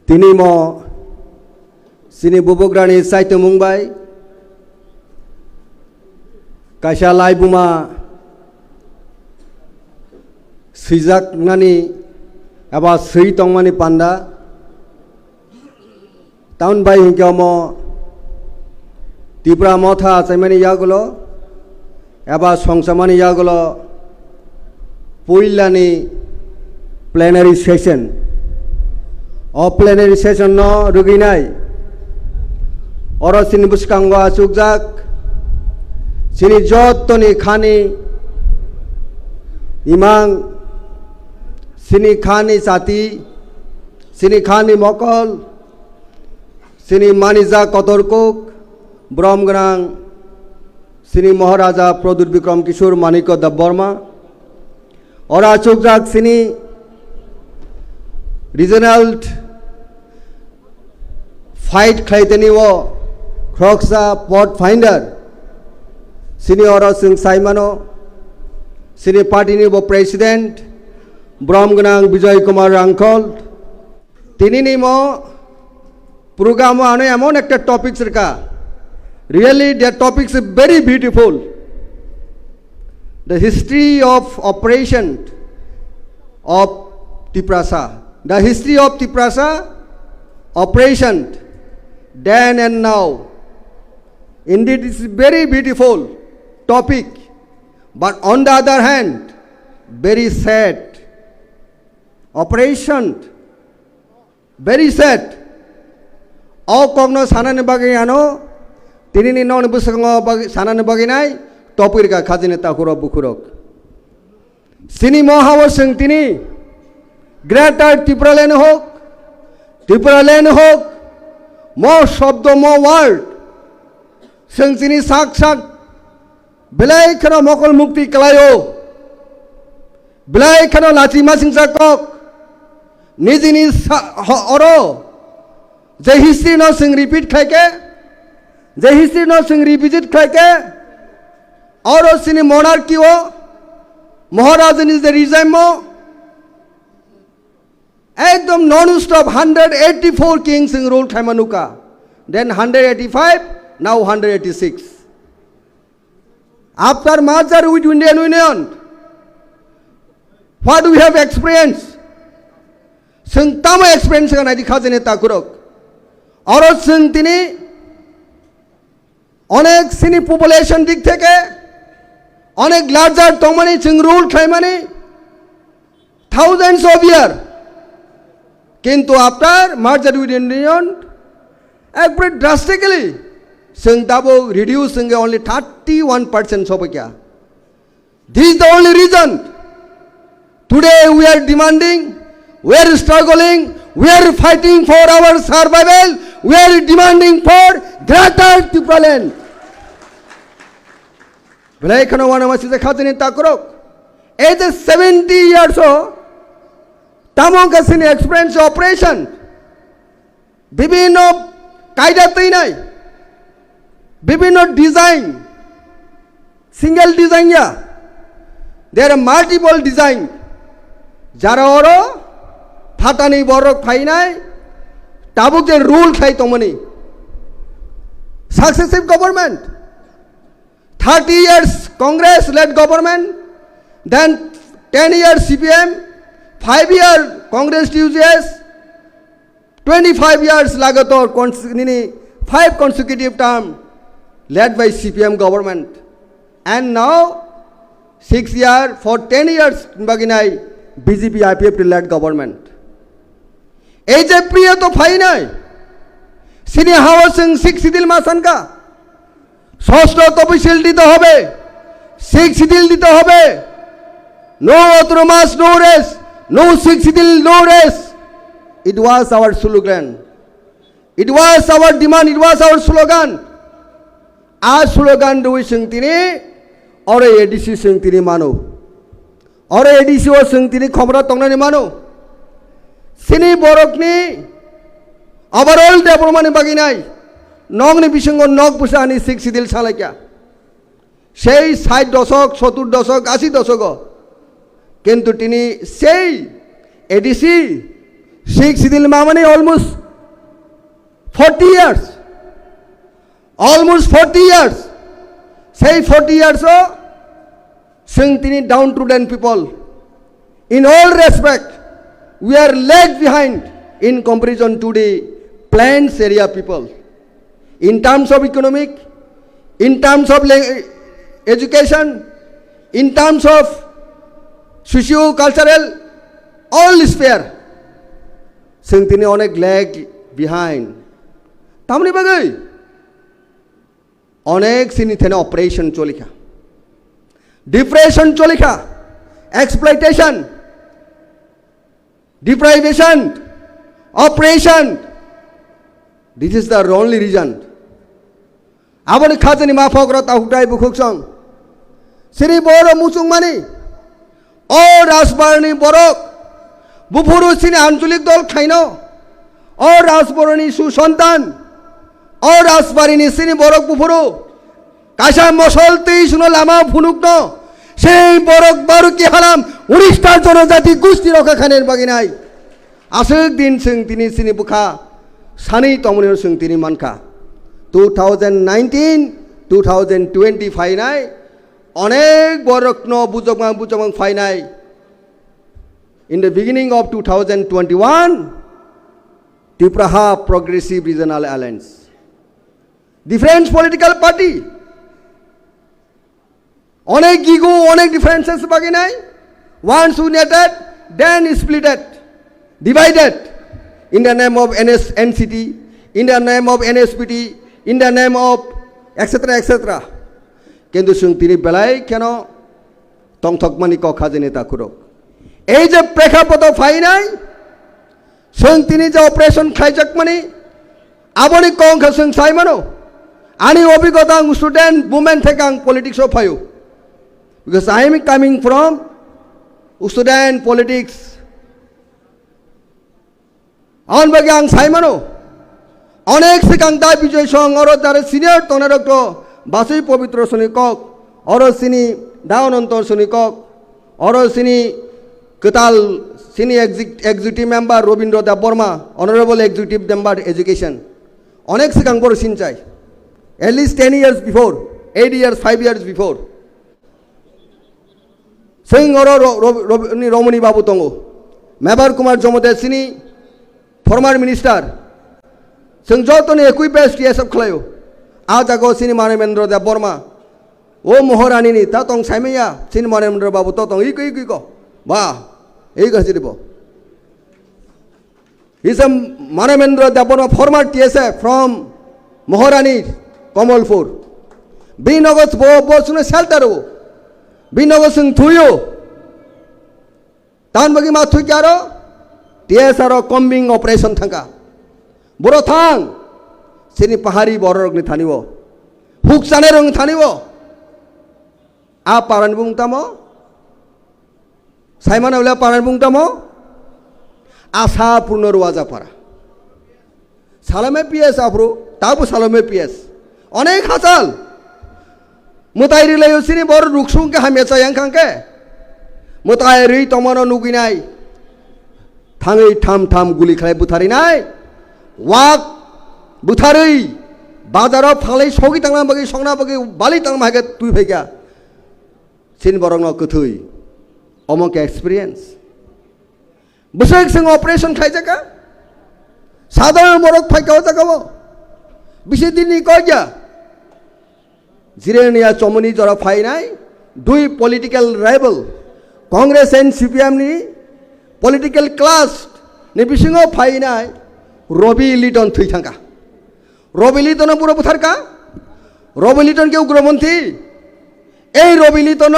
Tini mo sini Bubagra ni saito Mumbai kaisa lai buma sijak nani aba sri tongmani panda town bai hingkamo Tipra Motha Plenary yagulo aba songsamani yagulo puilani plenary session o plenary session no ruginai oro sini buskango asukjak sini jottoni khani imang sini khani sati sini khani mokol sini manija kotorkok bromgrang sini Maharaja Pradut Bikram Kishor Maniko Debbarma ora asukjak sini regional fight khaiteni wo Croxa pot finder sini oro sing saimano sini party ni bo president bromganang Bijoy Kumar Rangkol tini ni mo program ano emon ekta topics reka really their topics is very beautiful the history of operation of Tiprasa the history of Tiprasa operation then and now indeed it's very beautiful topic but on the other hand very sad operation very sad all kogno sanane bagi ano tini ni non busango bagi sanane bagi nai topir ka khazine takuro bukurok sini mohawa sing tini greater Tripura land hok more shabdo more word sing tini sak belai khano mokol mukti kalayo belai khano lachi masing sakok nijini oro the history no sing repeat khaike the history no sing revisit khaike oro sini monarchy o Maharajan is the regime mo ekdom non-stop 184 kings in rule Khaimanuka then 185 now 186 after merger with Indian Union what do we have experienced sing tamo experience kana dikhajene takurok oro sing tini onek sini population dik theke onek larger tomani sing rule Khaimani thousands of year kintu after merger with Indian একবারে drastically sing tabo reducing only 31% sobakya this is the only reason today we are demanding we are struggling we are fighting for our survival we are demanding for greater Tripura land belai khano wana masi de khazini takrok এই যে 70 years o tamong kasini experience operation bibino কায়দা তৈ নাই বিভিন্ন design single design ya there are multiple design jara oro phatani borok phainai tabuk je rule khai tomani successive government 30 years Congress led government then 10 years CPM 5 years Congress TUGS 25 years lagator 5 consecutive term led by CPM government and now 6 years for 10 years baginai BJP IPF led government ei je priya to phai nai sini housing 6 sidil masanka ষষ্ঠ তফসিল দিতে হবে 6 sidil দিতে হবে no other mass no rest no 6 sidil no rest it was our slogan it was our demand it was our slogan our slogan do sing tini ore ADC sing tini mano ore ADC o sing tini khomra tongnani mano sini borokni overall development baginai nongni bisingo nog pusani 6 sidil salakya সেই 60 দশক 70 দশক 80 দশক কিন্তু তিনি সেই ADC Sheikh Sidil Mamani almost 40 years. Almost 40 years. Say 40 years so, Chwng Tini downtrodden people. In all respect, we are lag behind in comparison to the plains area people. In terms of economic, in terms of education, in terms of socio-cultural, all sphere. Chwng Tini onek lag behind. Tamni bagai. Onek sini thena operation cholika. Depression cholika. Exploitation. Deprivation. Oppression. This is the only reason. Aboni khajani mafokra tahutai bukhuksang. Siri boro musung mani. O rasbarni borok. Bufuru sini anjulik dol khaino. O rasboroni susantan. O rasbarini sini borok bufuru. Kasha mosol tei suno lama phunukno. Sei borok baru ki halam. Unistar jonojati gusti roka khaner baginai. Asuk din Chwng Tini sini bukha. Sani tomonir Chwng Tini manka. 2019, 2025 nai. Onek borok no bujamang fainai. In the beginning of 2021, Tipra Progressive Regional Alliance. Different political party. Onek ego, onek differences baginai. Once united, then splitted, divided. In the name of NCT, in the name of NSPT, in the name of etc. etc. Kendu Chwng Tini belai keno tongthokmani ko khajani ta kurok. এই যে প্রেক্ষাপট phi নাই Chwng Tini যে operation খাইজাক মানে আবনি কং খাসং সাই মানো আনি অভিজ্ঞতা student movement থেকে আং পলিটিক্স অফ ফাইও because I am coming from student politics on বাগে আং সাই মানো অনেক সিকাং দা বিজয় সং অর যারা সিনিয়র তনারক বাসই পবিত্র সনিকক অর সিনি দাওনন্তর সনিকক অর সিনি Ketal sini executive member Robindra Debbarma, honorable executive member education. Onek sekang bor sinchai. At least 10 years before, 8 years, 5 years before. Chwng oro Romani Babu Tongo. Mebar Kumar Jomode sini former minister. Chwng jotoni ekui best TSF khlayo. Ajago sini Manemendra Debbarma. O Mohorani ni ta tong saimeya sini Manemendra Babu to tong ikui ko. Ba এই কাছে দিব He's a Manemendra Debbarma former TSA from Moharani Kamalpur Binogos bo sune shelter Binogos thuyo Tan bagi ma thu kyaro TSA ro combing operation thanga boro thang sini pahari borok ni thanibo huksane rong thanibo a paran bung tamo Simon Avla Paranbungtamo Asa Punurwaza Para Salame PS Afro, Tabu Salame PS. Onek Hasal Mutairi Layosini Bor Ruxunka Hamesa Yankanke Mutairi Tomano Nuginai Tangi Tam Guli Klai Butarinai Wak Butari Badaro Pali Sogitan Bagi Songna Bagi Balitang Magat Tuvega Sin Borong Kutui Omong experience. Besok sing operation khai jaka. Sadar morok phai kau jaka bo. Bisi dini ko ja. Jirenia chomoni jora phai nai. Dui political rival. Congress and CPM ni political class ni bisingo phai nai. Robi Liton thui thanga. Robi Liton pura puthar ka. Robi Liton ke ugromonthi. Ei Robi Liton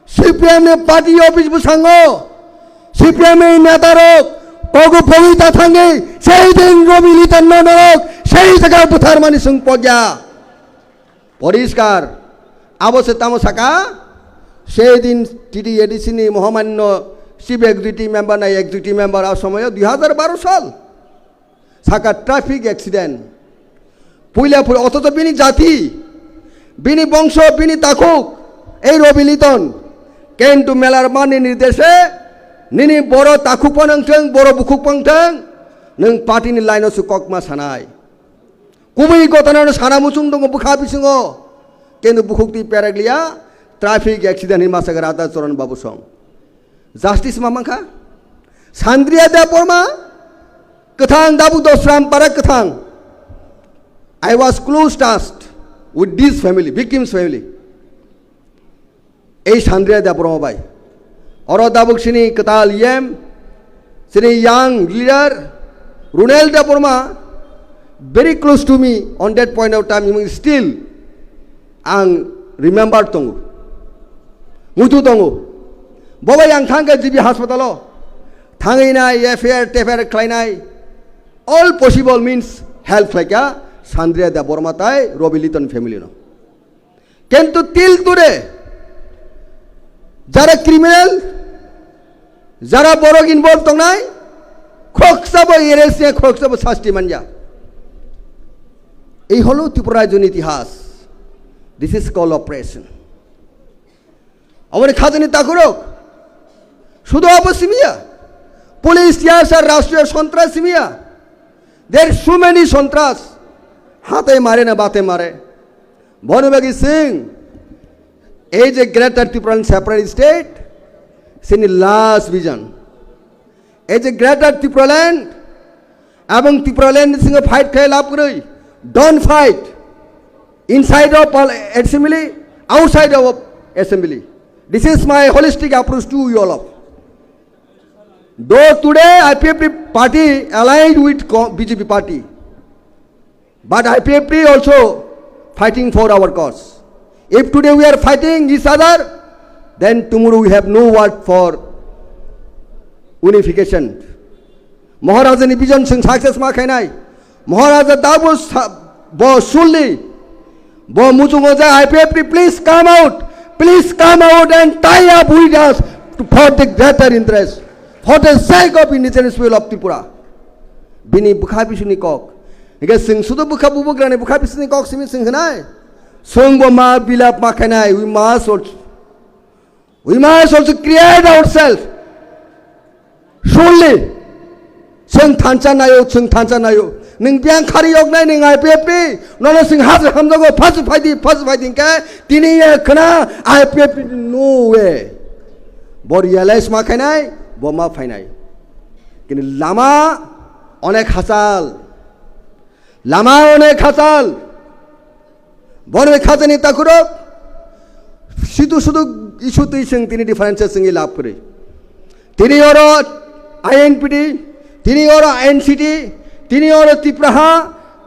CPM ने party office बुसांगो CPM ने नेतारों कोगु पविता थांगे सही दिन रोबिली तन्ना नरोक सही जगह बुथार मानी संग पौजा परिष्कार आवो से तामो सका सही दिन टीटी एडीसी ने मोहम्मद नो चिफ एग्जीक्यूटिव मेंबर ना एग्जीक्यूटिव मेंबर आ समय 2012 साल सका ट्रैफिक एक्सीडेंट पुलिया पुल ऑटो तो बिनी जाती बिनी बंशो बिनी ताकुक ए रोबिली तन Came to Melar Mani Nideshe, nini boro takupon angteng boro bukuk pangteng neng party ni line su kokma sanai kubi gotana no sana muchung dong bukha bisingo kendu bukuk ti peraglia traffic accident ni masagarata choron babu song justice mamangkha sandria deborma kathang dabu dosram parak kathang I was close tasked with this family victims family ei sandria deborma bai oro dabuk sini katal yem sini young leader Runel deborma very close to me on that point of time still ang remember tongu mutu tongu boba yang thangka jibi hospital thangainai affair tefer klainai all possible means help like a sandria deborma tai robiliton family no কিন্তু till today যারা criminal যারা বড় involve তংনাই খোকসাব এরেসে খোকসাব শাস্তি মানজা এই হলো ত্রিপুরা রাজ্যের ইতিহাস this is call operation আমাদের খাজানি তাকুরক শুধু অপসীমিয়া পুলিশ ইয়াসার রাষ্ট্রীয় সন্ত্রাসীমিয়া দের সো মেনি সন্ত্রাস হাতে মারে না বাতে মারে বনবাগী সিং এই যে গ্রেটার ত্রিপুরান সেপারেট স্টেট সিনি লাস্ট ভিজন এই যে গ্রেটার ত্রিপুরাল্যান্ড এবং ত্রিপুরাল্যান্ড সঙ্গে ফাইট খেয়ে লাভ করে don't fight inside of assembly outside of assembly this is my holistic approach to you all of though today IPFP party allied with BJP party but IPFP also fighting for our cause. If today we are fighting each other, then tomorrow we have no word for unification. Maharaja ni vision sing success ma khainai. Maharaja dabu bo sulli bo muchungo ja IPFP please come out and tie up with us for the greater interest, for the sake of indigenous people of Tripura. Bini bukha bisuni kok. Ike sing sudo bukha bubagra ne bukha bisuni kok simi sing khanai. Songbo ma bilap ma khanai. We must also create ourselves. Surely, sing thancha nayo. Ning biang khari yok nai ning IPFP. Nono sing hazar hamdogo first fighting ke tini ye khana IPFP no way. Bo realize ma khanai, bo ma phainai. Kini lama onek hasal. বড় খাজানি তাকুরক শুধু ইস্যুতেই তিনি ডিফারেন্সের সঙ্গে লাভ করে তিনি ওর INPT তিনি ওর আইএনসিটি তিনি ওর ত্রিপুরা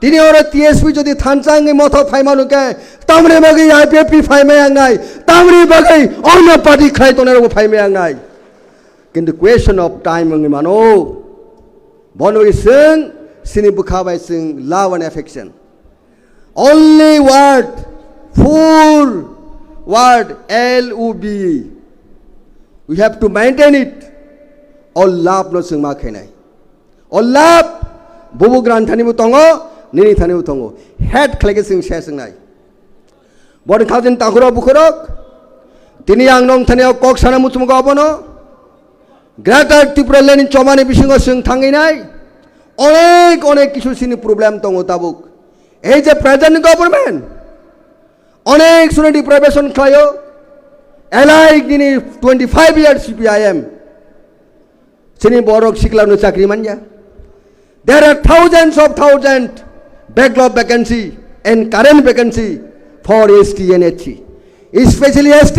তিনি ওর TSP যদি থানচাঙ্গে মত ফাইমানুকে তামরে বাগি আইপিএফপি ফাইমে আংনাই তামরে বাগি অন্য পার্টি খাইতনের ফাইমে আংনাই কিন্তু কোয়েশন অফ টাইম মানো বনবি Singh sini bukhabai sing love and affection only word full word LOB we have to maintain it all love no sing ma khainai all love Bubagra thani mu tongo nini thani mu tongo head khlege sing sing nai bod khajin takuro bukhorok tini angnong thani kok sana muchumugo abono greater Tripura land chomani bisingo sing thangi nai অনেক কিছু সিনি problem তং তাবুক এই যে present government অনেক শুনে deprivation খায়ো alike দিনি 25 years CPIM সিনি বড়ক শিখলানো চাকরি Manza there are thousands backlog vacancy and current vacancy for ST and HC especially ST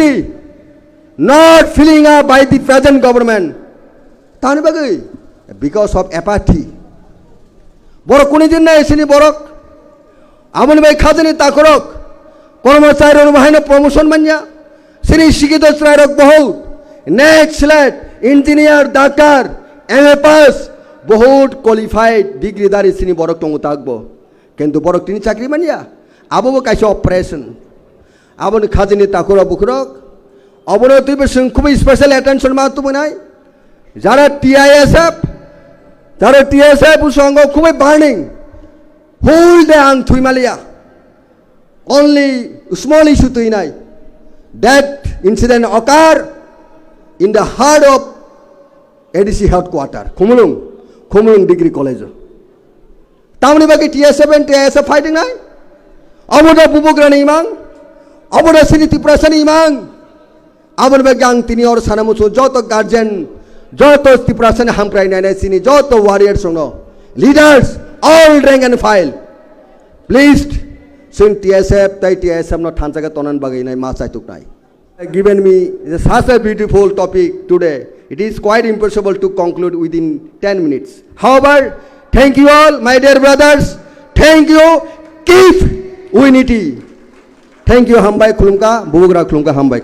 not filling up by the present government tani bagai because of apathy বড় কোন দিন না এসেনি বড়ক আমন ভাই খাজানি তাকরক কর্মচারী অনুবাহিনী প্রমোশন মানজা সিনি শিক্ষিত শ্রায়ক বহু next slate engineer doctor MA pass বহুত কোয়ালিফাইড ডিগ্রিদারি সিনি বড়ক টঙ্গু থাকবো কিন্তু বড়ক তিনি চাকরি মানিয়া আবো কাছে অপারেশন আবন খাজানি তাকরক বুকরক অবনতি বেশং খুবই স্পেশাল অ্যাটেনশন মাতু বনাই যারা TSF usongo খুবই বার্নিং হোল ডে আং থুইমালিয়া only small issue tuinai that incident occur in the heart of ADC headquarter, Khumulung Degree College. Tamni bagi TSF and TSF fighting nai. Aboda Bubagra ni imang, aboda sini Tipra sini imang. Abon bagi yang tini or sana musuh joto guardian, joto Tipra sini Hambai nai sini joto warriors no. Leaders, all rank and file. Please, sing TSF, tai TSF no thansa ka tonan bagi nai masai tuk nai. Given me such a beautiful topic today, it is quite impossible to conclude within 10 minutes. However, thank you all, my dear brothers. Thank you. Keep unity. Thank you, Hambai Khulumka, Bubagra Khulumka Hambai.